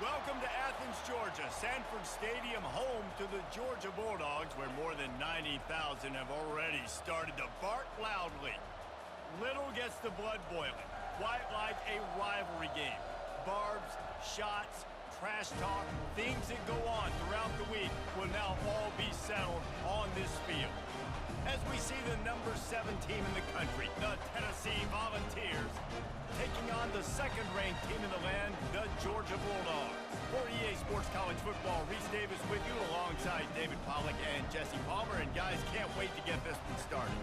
Welcome to Athens, Georgia, Sanford Stadium, home to the Georgia Bulldogs, where more than 90,000 have already started to bark loudly. Little gets the blood boiling, quite like a rivalry game. Barbs, shots, trash talk, things that go on throughout the week will now all be settled on this field. As we see the number 7 team in the country, the Tennessee Volunteers, taking on the second-ranked team in the land, the Georgia Bulldogs. For EA Sports College Football, Reese Davis with you alongside David Pollack and Jesse Palmer. And guys, can't wait to get this one started.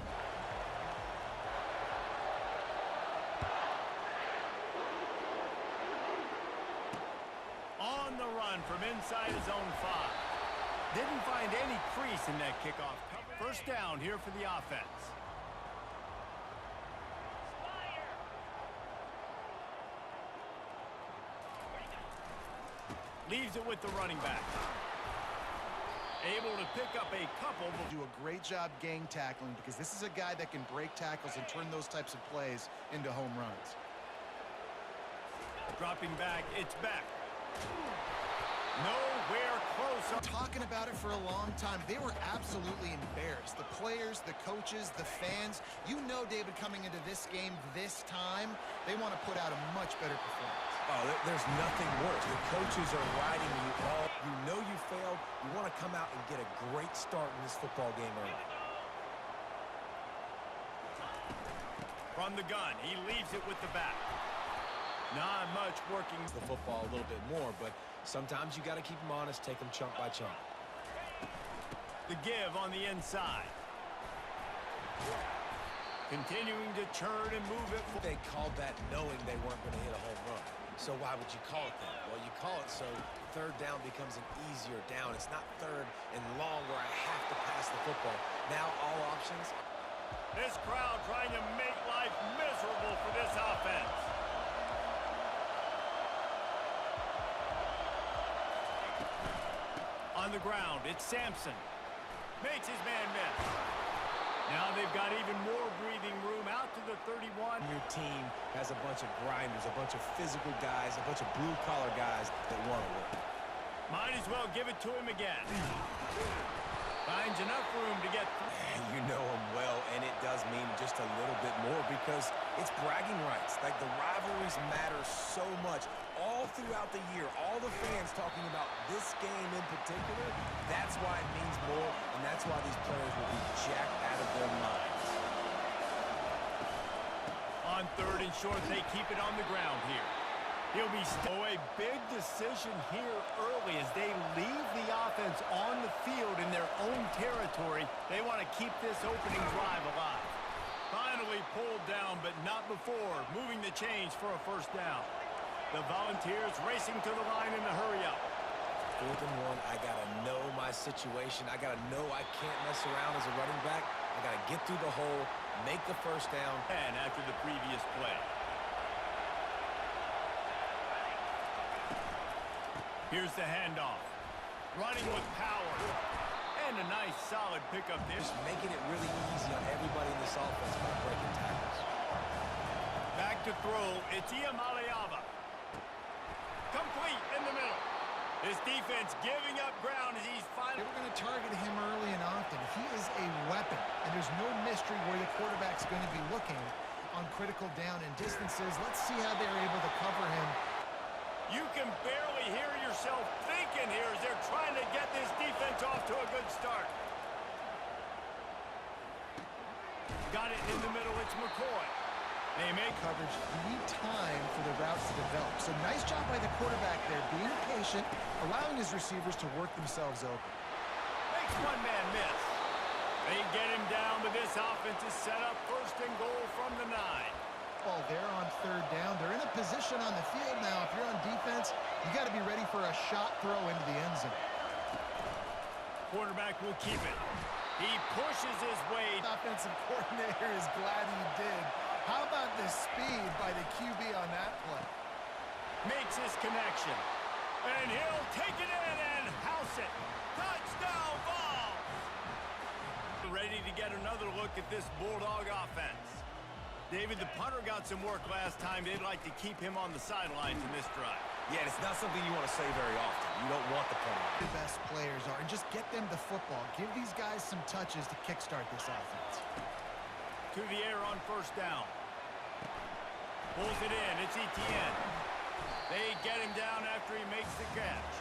On the run from inside his own 5. Didn't find any crease in that kickoff. First down here for the offense. Leaves it with the running back. Able to pick up a couple. Do a great job gang tackling because this is a guy that can break tackles and turn those types of plays into home runs. Dropping back, it's back. Nowhere close. Talking about it for a long time. They were absolutely embarrassed. The players, the coaches, the fans. You know, David, coming into this game this time, they want to put out a much better performance. Oh, there's nothing worse. The coaches are riding you all. You know you failed. You want to come out and get a great start in this football game early. From the gun, he leaves it with the back. Not much working. The football a little bit more, but sometimes you got to keep them honest, take them chunk by chunk. The give on the inside. Continuing to churn and move it. They called that knowing they weren't going to hit a home run. So why would you call it that? Well, you call it so third down becomes an easier down. It's not third and long where I have to pass the football. Now all options. This crowd trying to make life miserable for this offense. On the ground, it's Sampson. Makes his man miss. Now they've got even more breathing room out to the 31. Your team has a bunch of grinders, a bunch of physical guys, a bunch of blue-collar guys that want to work. Might as well give it to him again. Finds enough room to get through. You know him well, and it does mean just a little bit more because it's bragging rights. Like, the rivalries matter so much. All throughout the year, all the fans talking about this game in particular, that's why it means more, and that's why these players will be jacked out of their minds. On third and short, they keep it on the ground here. He'll be a big decision here early as they leave the offense on the field in their own territory. They want to keep this opening drive alive. Finally pulled down, but not before moving the chains for a first down. The Volunteers racing to the line in a hurry-up. 4th and 1, I got to know my situation. I got to know I can't mess around as a running back. I got to get through the hole, make the first down. And after the previous play. Here's the handoff. Running with power. And a nice solid pickup there. Just making it really easy on everybody in this offense by breaking tackles. Back to throw. It's Iamaleava. Complete in the middle. This defense giving up ground as he's finally... They were going to target him early and often. He is a weapon, and there's no mystery where the quarterback's going to be looking on critical down and distances. Let's see how they're able to cover him. You can barely hear yourself thinking here as they're trying to get this defense off to a good start. Got it in the middle. It's McCoy. They make coverage. You need time for the routes to develop. So nice job by the quarterback there, being patient, allowing his receivers to work themselves open. Makes one man miss. They get him down, but this offense is set up first and goal from the 9. Well, they're on third down. They're in a position on the field now. If you're on defense, you got to be ready for a shot throw into the end zone. Quarterback will keep it. He pushes his way. The offensive coordinator is glad he did. How about the speed by the QB on that play? Makes his connection. And he'll take it in and house it. Touchdown ball! Ready to get another look at this Bulldog offense. David, the punter got some work last time. They'd like to keep him on the sidelines in this drive. Yeah, it's not something you want to say very often. You don't want the penalty. The best players are, and just get them the football. Give these guys some touches to kickstart this offense. To the air on first down. Pulls it in. It's Etienne. They get him down after he makes the catch.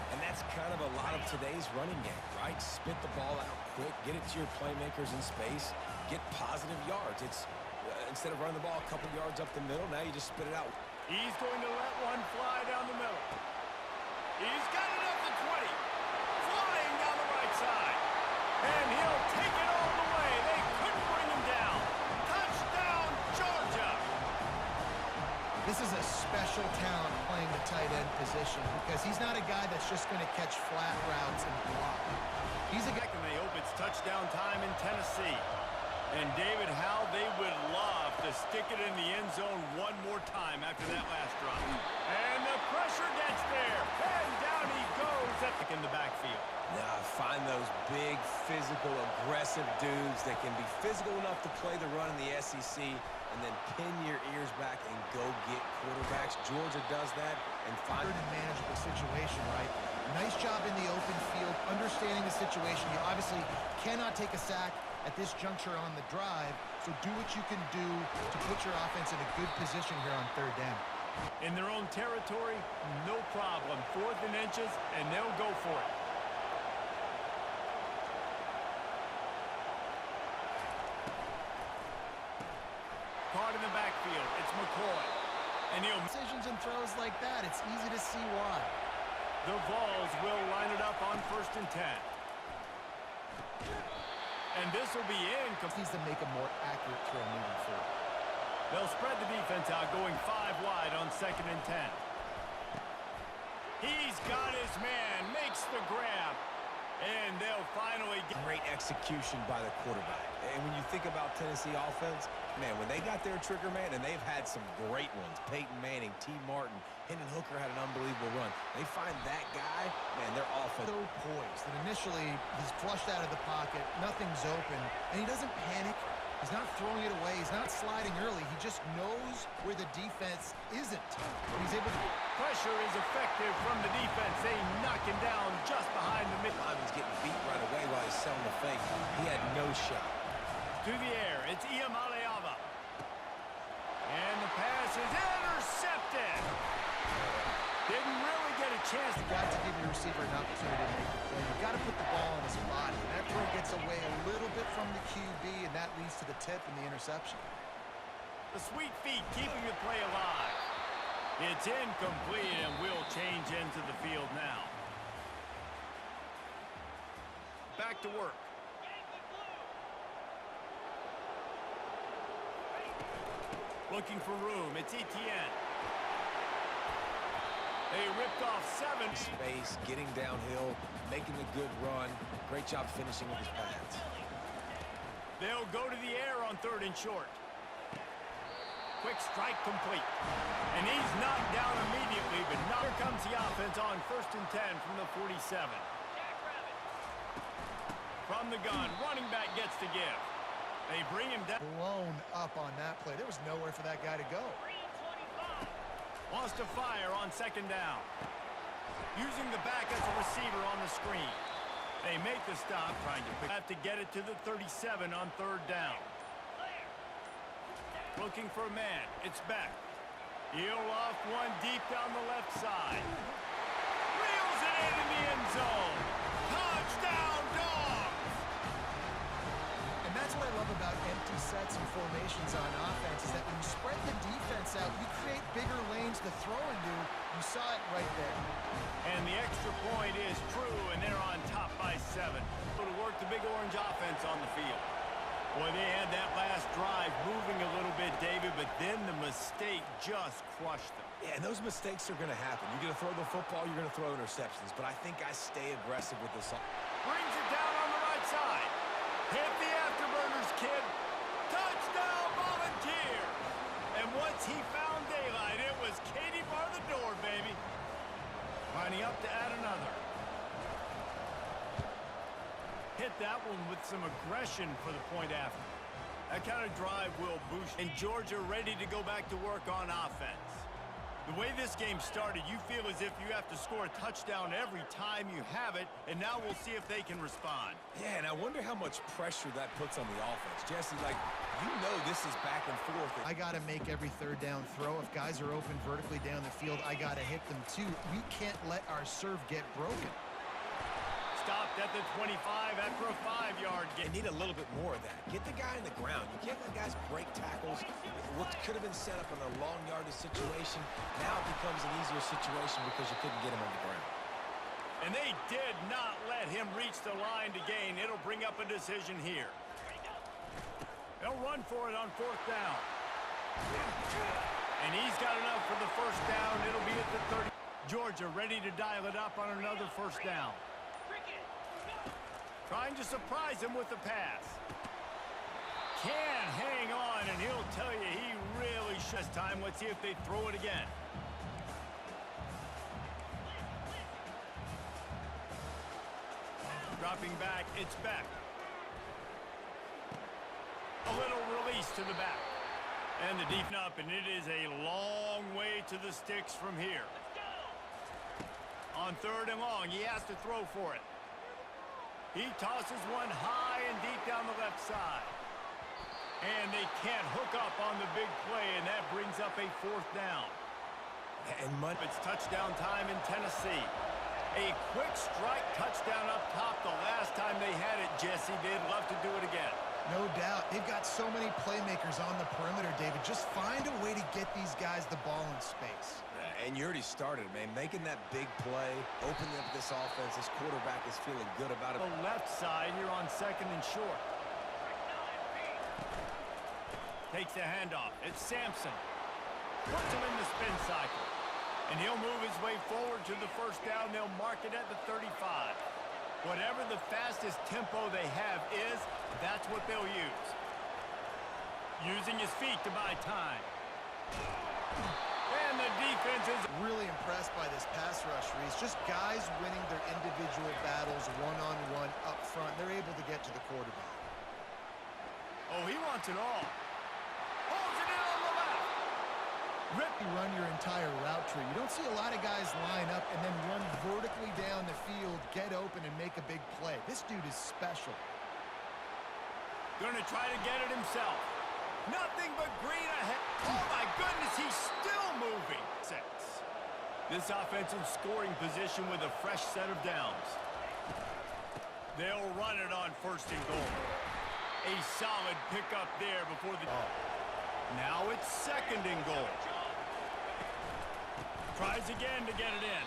And that's kind of a lot of today's running game, right? Spit the ball out quick, get it to your playmakers in space, get positive yards. It's instead of running the ball a couple yards up the middle, now you just spit it out. He's going to let one fly down the middle. He's got it up to 20. Flying down the right side. And he'll take it all the way. They couldn't bring him down. Touchdown, Georgia. This is a special talent playing the tight end position because he's not a guy that's just going to catch flat routes and block. He's a guy. And they hope it's touchdown time in Tennessee. And David, how they would love to stick it in the end zone one more time after that last drop. And the pressure gets there. And down he goes in the backfield. Now, find those big, physical, aggressive dudes that can be physical enough to play the run in the SEC and then pin your ears back and go get quarterbacks. Georgia does that and find a manageable situation, right? Nice job in the open field, understanding the situation. You obviously cannot take a sack at this juncture on the drive, so do what you can do to put your offense in a good position here on third down. In their own territory, no problem. 4th and inches, and they'll go for it. Caught in the backfield. It's McCoy. And he'll... Decisions and throws like that, it's easy to see why. The Vols will line it up on 1st and 10. And this will be in. Needs to make a more accurate throw moving forward. They'll spread the defense out, going 5 wide on 2nd and 10. He's got his man, makes the grab, and they'll finally get... Great execution by the quarterback. And when you think about Tennessee offense, man, when they got their trigger man, and they've had some great ones, Peyton Manning, T. Martin, Hendon Hooker had an unbelievable run. They find that guy, man, their offense... So poised, and initially he's flushed out of the pocket, nothing's open, and he doesn't panic. He's not throwing it away. He's not sliding early. He just knows where the defense isn't. And he's able to... Pressure is effective from the defense. They knock him down just behind the middle. He's getting beat right away while he's selling the fake. He had no shot. To the air, it's Iamaleava. And the pass is intercepted. Didn't really get a chance. You got to give your receiver an opportunity to make the play. You got to put the ball in his body. That throw gets away a little bit from the QB, and that leads to the tip and the interception. The sweet feet keeping the play alive. It's incomplete and will change into the field now. Back to work. Looking for room. It's Etienne. They ripped off 7. Space, getting downhill, making a good run. Great job finishing with his pads. They'll go to the air on 3rd and short. Quick strike complete. And he's knocked down immediately, but now here comes the offense on 1st and 10 from the 47. From the gun, running back gets to give. They bring him down. Blown up on that play. There was nowhere for that guy to go. Wants to fire on 2nd down. Using the back as a receiver on the screen. They make the stop, trying to have to get it to the 37 on 3rd down. Looking for a man. It's back. He'll off one deep down the left side. Reels it in the end zone. Touchdown, Dogs! And that's what I love about empty sets and formations on offense is that when you spread the defense out, you create bigger lanes to throw into. You saw it right there. And the extra point is true, and they're on top by 7. To work the Big Orange offense on the field. Boy, they had that last drive moving a little bit, David, but then the mistake just crushed them. Yeah, and those mistakes are going to happen. You're going to throw the football, you're going to throw interceptions, but I think I stay aggressive with this. Brings it down on the right side. Hit the afterburners, kid. Touchdown, Volunteers. And once he found daylight, it was Katie bar the door, baby. Lining up to add another. Hit that one with some aggression for the point after. That kind of drive will boost. And Georgia ready to go back to work on offense. The way this game started, you feel as if you have to score a touchdown every time you have it, and now we'll see if they can respond. Yeah, and I wonder how much pressure that puts on the offense. Jesse, like, you know this is back and forth. I got to make every third down throw. If guys are open vertically down the field, I got to hit them too. We can't let our serve get broken. Stopped at the 25 after a 5-yard gain. They need a little bit more of that. Get the guy in the ground. You can't let guys break tackles. What could have been set up in a long yardage situation now becomes an easier situation because you couldn't get him on the ground. And they did not let him reach the line to gain. It'll bring up a decision here. They'll run for it on 4th down. And he's got enough for the 1st down. It'll be at the 30. Georgia ready to dial it up on another 1st down. Trying to surprise him with the pass. Can hang on, and he'll tell you he really should. This time, let's see if they throw it again. Dropping back, it's back. A little release to the back. And the deep up, and it is a long way to the sticks from here. On 3rd and long, he has to throw for it. He tosses one high and deep down the left side. And they can't hook up on the big play, and that brings up a 4th down. And it's touchdown time in Tennessee. A quick strike touchdown up top the last time they had it, Jesse. They'd love to do it again. No doubt. They've got so many playmakers on the perimeter, David. Just find a way to get these guys the ball in space. And you already started, man. Making that big play, opening up this offense. This quarterback is feeling good about it. The left side here on 2nd and short. Takes the handoff. It's Sampson. Puts him in the spin cycle. And he'll move his way forward to the 1st down. They'll mark it at the 35. Whatever the fastest tempo they have is, that's what they'll use. Using his feet to buy time. And the defense is really impressed by this pass rush, Reese. Just guys winning their individual battles one-on-one up front. They're able to get to the quarterback. Oh, he wants it all. Holds it in on the left. You run your entire route tree. You don't see a lot of guys line up and then run vertically down the field, get open, and make a big play. This dude is special. Gonna try to get it himself. Nothing but green ahead. Oh, my goodness, he's still moving. 6. This offense in scoring position with a fresh set of downs. They'll run it on 1st and goal. A solid pickup there before the... Now it's 2nd and goal. Tries again to get it in.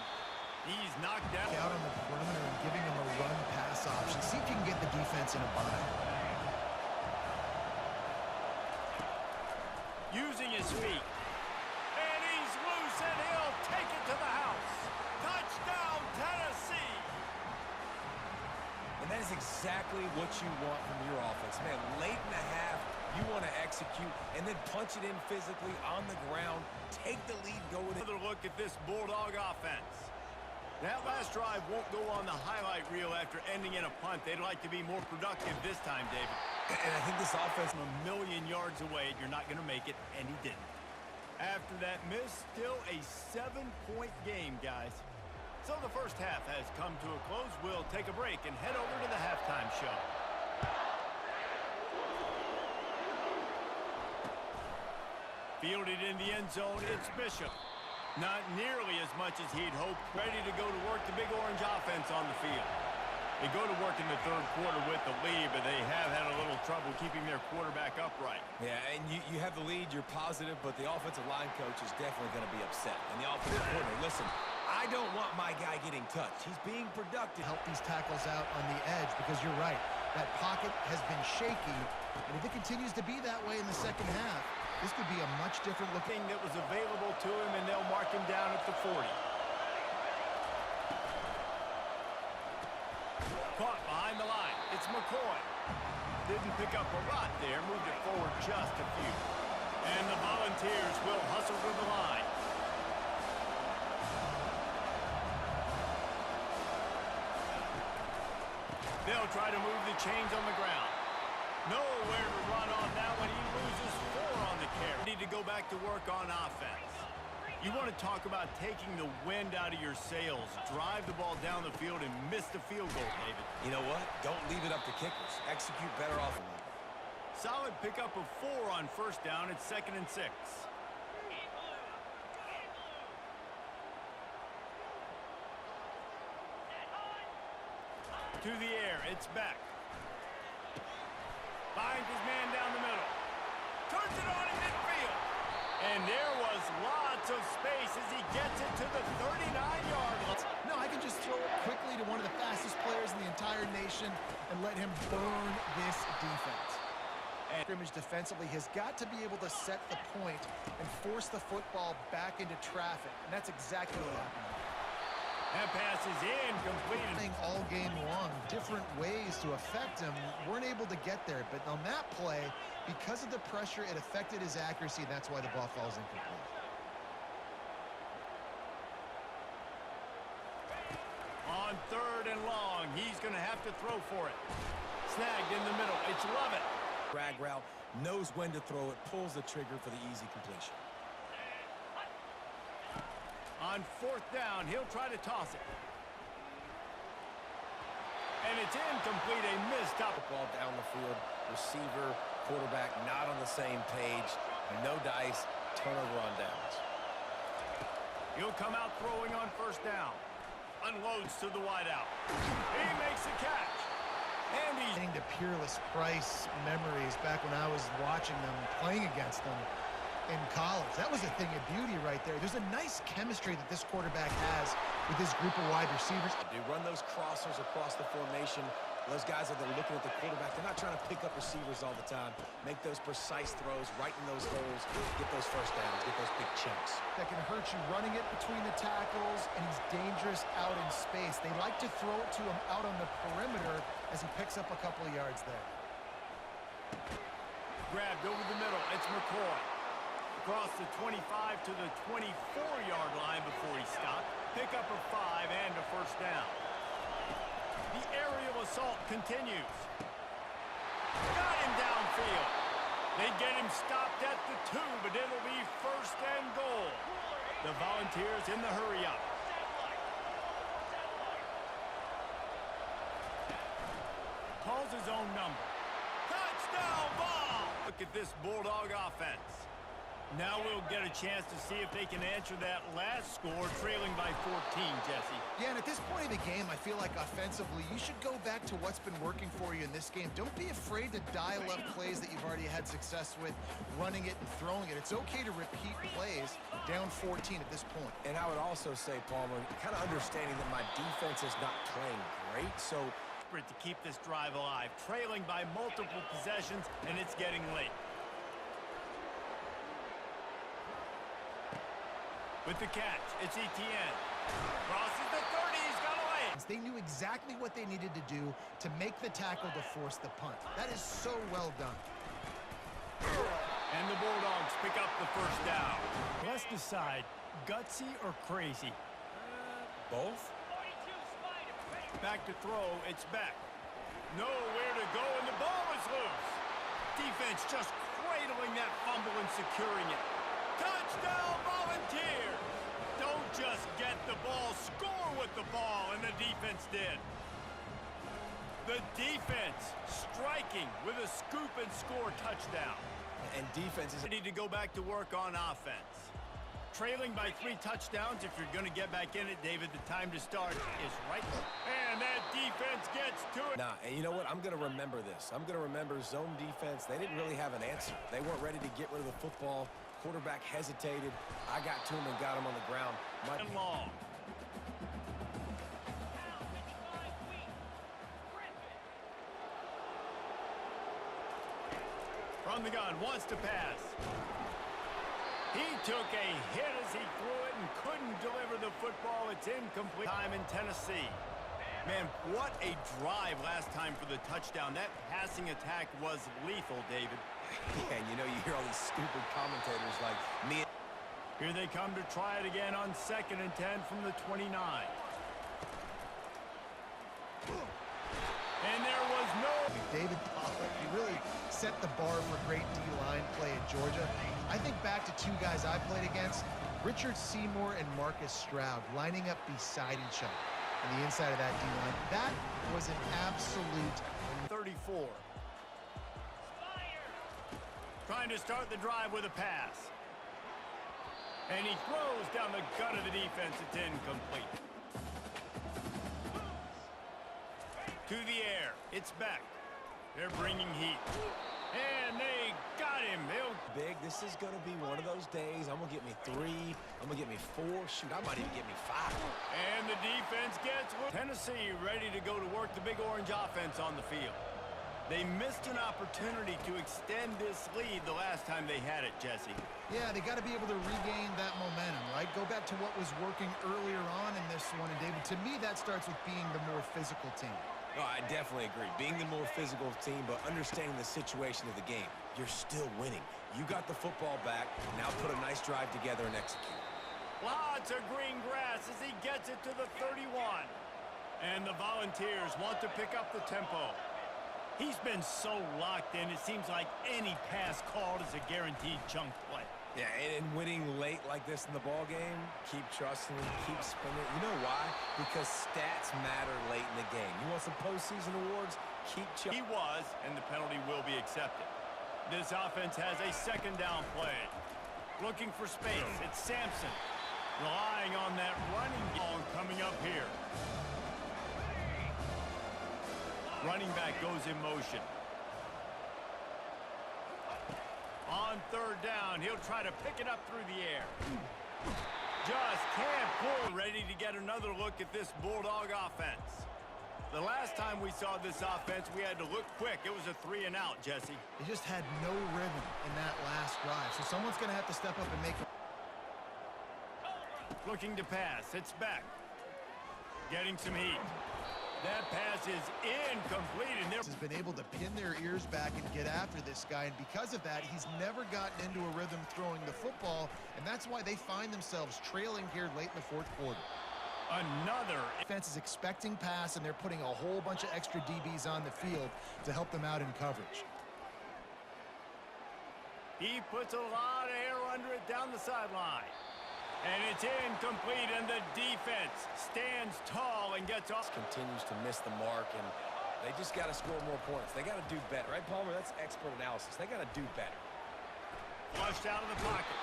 He's knocked down. Out on the perimeter and giving him a run-pass option. See if you can get the defense in a bind. Using his feet. And he's loose, and he'll take it to the house. Touchdown, Tennessee! And that is exactly what you want from your offense. Man, late in the half, you want to execute and then punch it in physically on the ground. Take the lead, go with it. Another look at this Bulldog offense. That last drive won't go on the highlight reel after ending in a punt. They'd like to be more productive this time, David. And I think this offense... From a million yards away, you're not going to make it, and he didn't. After that miss, still a 7-point game, guys. So the first half has come to a close. We'll take a break and head over to the halftime show. Fielded in the end zone, it's Bishop. Not nearly as much as he'd hoped. Ready to go to work, the Big Orange offense on the field. They go to work in the 3rd quarter with the lead, but they have had a little trouble keeping their quarterback upright. Yeah, and you have the lead, you're positive, but the offensive line coach is definitely going to be upset. And the offensive coordinator, listen, I don't want my guy getting touched. He's being productive. Help these tackles out on the edge because you're right. That pocket has been shaky, and if it continues to be that way in the 2nd half, this could be a much different looking that was available to him, and they'll mark him down at the 40. Caught behind the line. It's McCoy. Didn't pick up a lot there. Moved it forward just a few. And the Volunteers will hustle to the line. They'll try to move the chains on the ground. Nowhere to run on that one. He loses 4 on the carry. Need to go back to work on offense. You want to talk about taking the wind out of your sails. Drive the ball down the field and miss the field goal, David. You know what? Don't leave it up to kickers. Execute better offensively. Solid pickup of 4 on first down. It's 2nd and 6. To the air, it's back. Finds his man down the middle. Turns it on in midfield. And there was lots of space as he gets it to the 39-yard line. No, I can just throw it quickly to one of the fastest players in the entire nation and let him burn this defense. And scrimmage defensively has got to be able to set the point and force the football back into traffic. And that's exactly what happened. That pass is incomplete. All game long, different ways to affect him. Weren't able to get there, but on that play, because of the pressure, it affected his accuracy. That's why the ball falls incomplete. On 3rd and long, he's going to have to throw for it. Snagged in the middle. It's Lovett. Drag route, knows when to throw it, pulls the trigger for the easy completion. On 4th down, he'll try to toss it. And it's incomplete, a missed top. Ball down the field, receiver, quarterback not on the same page, no dice, turnover on downs. He'll come out throwing on 1st down. Unloads to the wideout. He makes the catch. And he's getting to Peerless Price memories back when I was watching them, playing against them in college. That was a thing of beauty right there. There's a nice chemistry that this quarterback has with this group of wide receivers. They run those crossers across the formation. Those guys that are looking at the quarterback, they're not trying to pick up receivers all the time. Make those precise throws right in those holes, get those first downs, get those big chunks. That can hurt you running it between the tackles, and he's dangerous out in space. They like to throw it to him out on the perimeter as he picks up a couple of yards there. Grabbed over the middle. It's McCoy. Across the 25 to the 24-yard line before he stopped. Pick up a 5 and a 1st down. The aerial assault continues. Got him downfield. They get him stopped at the 2, but it'll be 1st and goal. The Volunteers in the hurry-up. Calls his own number. Touchdown ball! Look at this Bulldog offense. Now we'll get a chance to see if they can answer that last score, trailing by 14, Jesse. Yeah, and at this point in the game, I feel like offensively, you should go back to what's been working for you in this game. Don't be afraid to dial up plays that you've already had success with, running it and throwing it. It's okay to repeat plays down 14 at this point. And I would also say, Palmer, kind of understanding that my defense is not playing great, so to keep this drive alive, trailing by multiple possessions, and it's getting late. With the catch, it's Etienne. Crosses the 30, he's got away. They knew exactly what they needed to do to make the tackle to force the punt. That is so well done. And the Bulldogs pick up the 1st down. Let's decide, gutsy or crazy? Both? Back to throw, it's back. Nowhere to go, and the ball is loose. Defense just cradling that fumble and securing it. Touchdown, Volunteers! Don't just get the ball, score with the ball, and the defense did. The defense striking with a scoop and score touchdown. And defense is ready to go back to work on offense. Trailing by 3 touchdowns, if you're going to get back in it, David, the time to start is right. And that defense gets to it. Nah, and you know what? I'm going to remember this. I'm going to remember zone defense. They didn't really have an answer. They weren't ready to get rid of the football. Quarterback hesitated. I got to him and got him on the ground. And long. From the gun, wants to pass. He took a hit as he threw it and couldn't deliver the football. It's incomplete. Time in Tennessee. Man, what a drive last time for the touchdown. That passing attack was lethal, David. Yeah, and you know, you hear all these stupid commentators like me. Here they come to try it again on 2nd and 10 from the 29. And there was no... David Pollack, he really set the bar for great D-line play at Georgia. I think back to 2 guys I played against. Richard Seymour and Marcus Stroud lining up beside each other on the inside of that D-line. That was an absolute 34. Trying to start the drive with a pass. And he throws down the gut of the defense. It's incomplete. To the air. It's back. They're bringing heat. And they got him. Big, this is going to be one of those days. I'm going to get me 3. I'm going to get me 4. Shoot, I might even get me 5. And the defense gets Tennessee ready to go to work the Big Orange offense on the field. They missed an opportunity to extend this lead the last time they had it, Jesse. Yeah, they got to be able to regain that momentum, right? Go back to what was working earlier on in this one. And, David, to me, that starts with being the more physical team. No, I definitely agree. Being the more physical team, but understanding the situation of the game. You're still winning. You got the football back. Now put a nice drive together and execute. Lots of green grass as he gets it to the 31. And the Volunteers want to pick up the tempo. He's been so locked in, it seems like any pass called is a guaranteed chunk play. Yeah, and winning late like this in the ball game, keep trusting him, keep spinning. You know why? Because stats matter late in the game. You want some postseason awards? Keep He was, and the penalty will be accepted. This offense has a second down play. Looking for space. It's Sampson. Relying on that running ball coming up here. Running back goes in motion. On third down, he'll try to pick it up through the air. Just can't pull. Ready to get another look at this Bulldog offense. The last time we saw this offense, we had to look quick. It was a 3-and-out, Jesse. They just had no rhythm in that last drive. So someone's going to have to step up and make it. Looking to pass. It's back. Getting some heat. That pass is incomplete, and they're has been able to pin their ears back and get after this guy, and because of that, he's never gotten into a rhythm throwing the football, and that's why they find themselves trailing here late in the fourth quarter. Another Defense is expecting pass, and they're putting a whole bunch of extra DBs on the field to help them out in coverage. He puts a lot of air under it down the sideline. And it's incomplete, and the defense stands tall and gets off. Continues to miss the mark, and they just got to score more points. They got to do better. Right, Palmer? That's expert analysis. They got to do better. Flushed out of the pocket.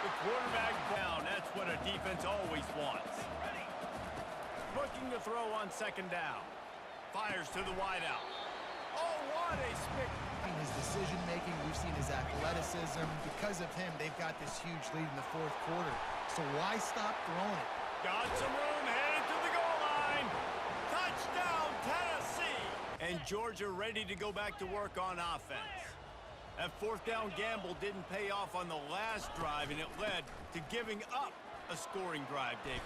The quarterback down. That's what a defense always wants. Looking to throw on second down. Fires to the wideout. Oh, what a spectacular. His decision-making, we've seen his athleticism. Because of him, they've got this huge lead in the fourth quarter. So why stop throwing it? Got some room, headed to the goal line. Touchdown, Tennessee! And Georgia ready to go back to work on offense. That fourth down gamble didn't pay off on the last drive, and it led to giving up a scoring drive, David.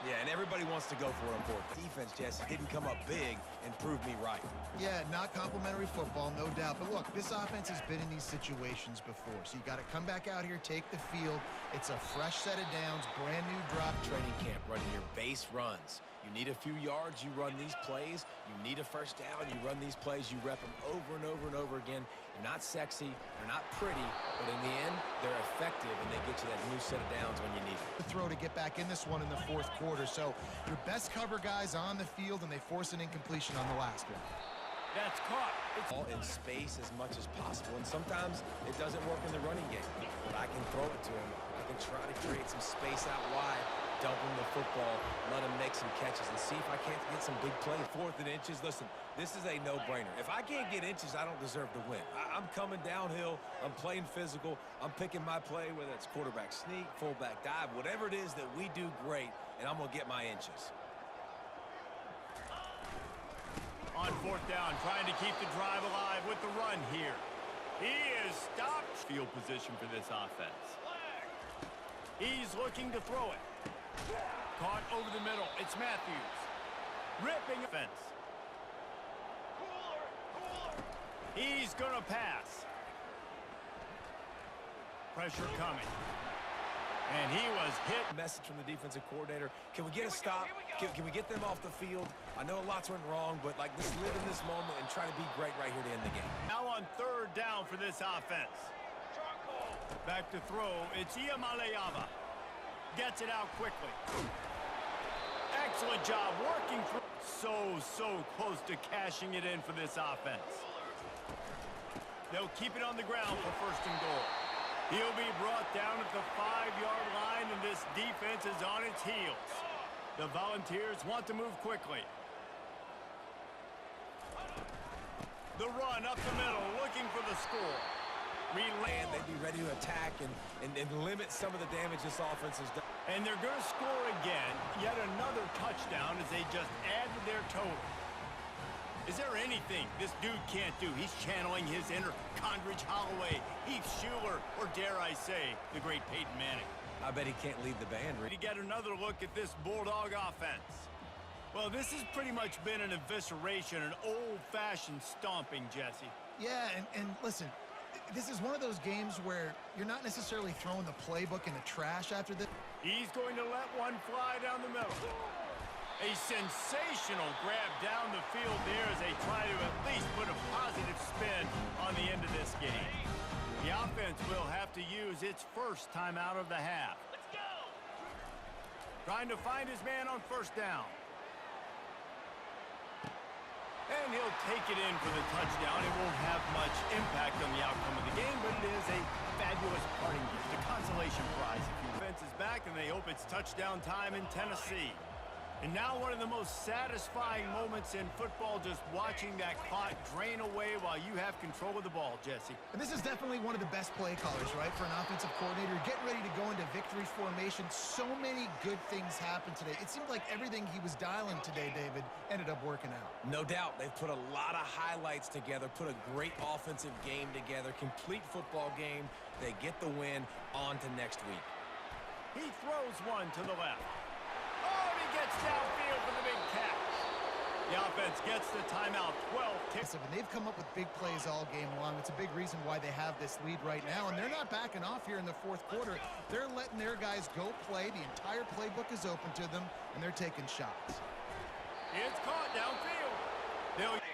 Yeah, and everybody wants to go for it on fourth. Defense, Jesse, didn't come up big and prove me right. Yeah, not complimentary football, no doubt. But look, this offense has been in these situations before. So you got to come back out here, take the field. It's a fresh set of downs, brand new drop. Training camp, running your base runs. You need a few yards, you run these plays. You need a first down, you run these plays. You rep them over and over and over again. They're not sexy, they're not pretty, but in the end, they're effective, and they get you that new set of downs when you need it. The throw to get back in this one in the fourth quarter. So your best cover guys on the field, and they force an incompletion on the last one. That's caught. It's all in space as much as possible, and sometimes it doesn't work in the running game. But I can throw it to him. I can try to create some space out wide, dump him the football, let him make some catches, and see if I can't get some big play. Fourth and inches. Listen, this is a no-brainer. If I can't get inches, I don't deserve to win. I'm coming downhill. I'm playing physical. I'm picking my play, whether it's quarterback sneak, fullback dive, whatever it is that we do great, and I'm going to get my inches. on fourth down, trying to keep the drive alive with the run here. He is stopped. Field position for this offense. He's looking to throw it. Caught over the middle. It's Matthews. Ripping offense. He's going to pass. Pressure coming. And he was hit. Message from the defensive coordinator. Can we get a stop? Can we get them off the field? I know lots went wrong, but like just live in this moment and try to be great right here to end the game. Now on third down for this offense. Back to throw. It's Iamaleava. Gets it out quickly. Excellent job working through. So close to cashing it in for this offense. They'll keep it on the ground for first and goal. He'll be brought down at the 5-yard line, and this defense is on its heels. The Volunteers want to move quickly. The run up the middle, looking for the score. And they'd be ready to attack and limit some of the damage this offense has done. And they're going to score again, yet another touchdown as they just add to their total. Is there anything this dude can't do? He's channeling his inner Condridge Holloway, Heath Schuler, or dare I say, the great Peyton Manning. I bet he can't lead the band. To get another look at this Bulldog offense. Well, this has pretty much been an evisceration, an old-fashioned stomping, Jesse. Yeah, and listen, this is one of those games where you're not necessarily throwing the playbook in the trash after this. He's going to let one fly down the middle. A sensational grab down the field there as they try to at least put a positive spin on the end of this game. The offense will have to use its first time out of the half. Let's go! Trying to find his man on first down. And he'll take it in for the touchdown. It won't have much impact on the outcome of the game, but it is a fabulous parting gift, a consolation prize. The defense is back, and they hope it's touchdown time in Tennessee. And now one of the most satisfying moments in football, just watching that clock drain away while you have control of the ball, Jesse. And this is definitely one of the best play callers, right, for an offensive coordinator. Getting ready to go into victory formation. So many good things happened today. It seemed like everything he was dialing today, David, ended up working out. No doubt. They've put a lot of highlights together, put a great offensive game together, complete football game. They get the win. On to next week. He throws one to the left. Oh, he gets downfield for the big catch. The offense gets the timeout. 12 ticks. And they've come up with big plays all game long. It's a big reason why they have this lead right now, and they're not backing off here in the fourth quarter. They're letting their guys go play. The entire playbook is open to them, and they're taking shots. It's caught downfield. Here we go.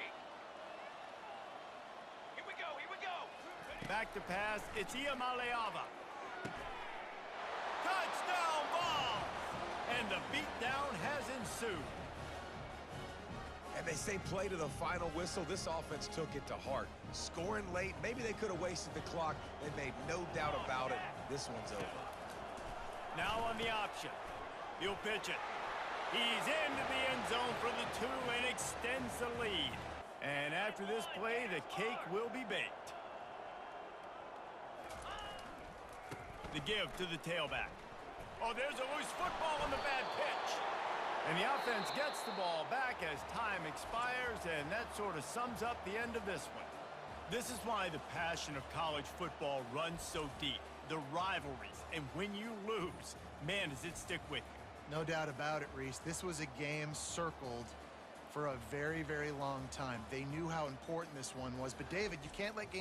Back to pass. It's Iamaleava. Touchdown ball! And the beatdown has ensued. And they say play to the final whistle. This offense took it to heart. Scoring late, maybe they could have wasted the clock. They made no doubt about it. This one's over. Now on the option. He'll pitch it. He's into the end zone for the 2 and extends the lead. And after this play, the cake will be baked. The give to the tailback. Oh, there's a loose football on the bad pitch. And the offense gets the ball back as time expires, and that sort of sums up the end of this one. This is why the passion of college football runs so deep. The rivalries, and when you lose, man, does it stick with you. No doubt about it, Reese. This was a game circled for a very, very long time. They knew how important this one was. But, David, you can't let games